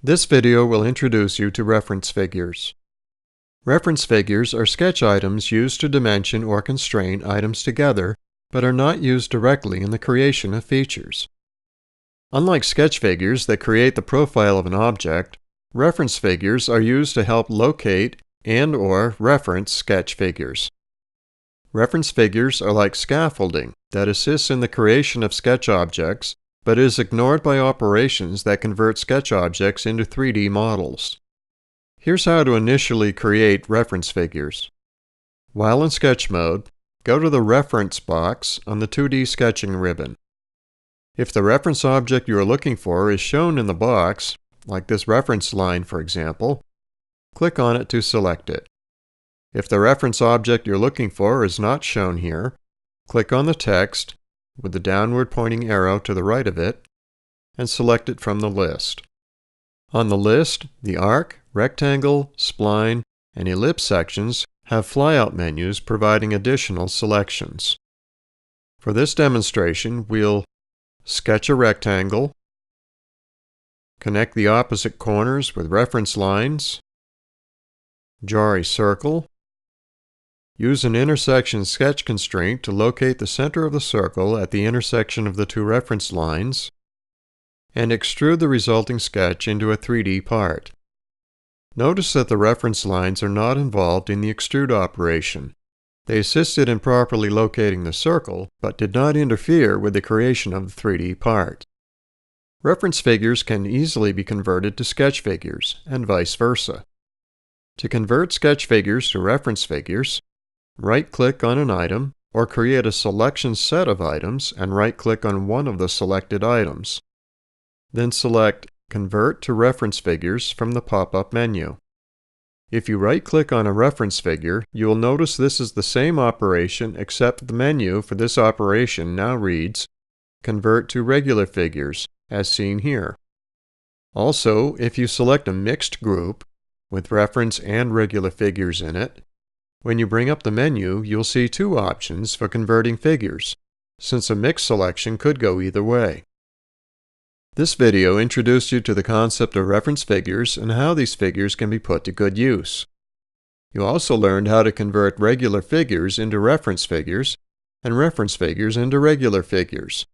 This video will introduce you to reference figures. Reference figures are sketch items used to dimension or constrain items together, but are not used directly in the creation of features. Unlike sketch figures that create the profile of an object, reference figures are used to help locate and/or reference sketch figures. Reference figures are like scaffolding that assists in the creation of sketch objects, but is ignored by operations that convert sketch objects into 3D models. Here's how to initially create reference figures. While in sketch mode, go to the Reference box on the 2D sketching ribbon. If the reference object you are looking for is shown in the box, like this reference line for example, click on it to select it. If the reference object you're looking for is not shown here, click on the text with the downward pointing arrow to the right of it and select it from the list. On the list, the arc, rectangle, spline, and ellipse sections have flyout menus providing additional selections. For this demonstration, we'll sketch a rectangle, connect the opposite corners with reference lines, draw a circle, use an intersection sketch constraint to locate the center of the circle at the intersection of the two reference lines, and extrude the resulting sketch into a 3D part. Notice that the reference lines are not involved in the extrude operation. They assisted in properly locating the circle, but did not interfere with the creation of the 3D part. Reference figures can easily be converted to sketch figures, and vice versa. To convert sketch figures to reference figures, right-click on an item, or create a selection set of items and right-click on one of the selected items. Then select Convert to Reference Figures from the pop-up menu. If you right-click on a reference figure, you will notice this is the same operation except the menu for this operation now reads Convert to Regular Figures, as seen here. Also, if you select a mixed group with reference and regular figures in it, when you bring up the menu, you'll see two options for converting figures, since a mixed selection could go either way. This video introduced you to the concept of reference figures and how these figures can be put to good use. You also learned how to convert regular figures into reference figures and reference figures into regular figures.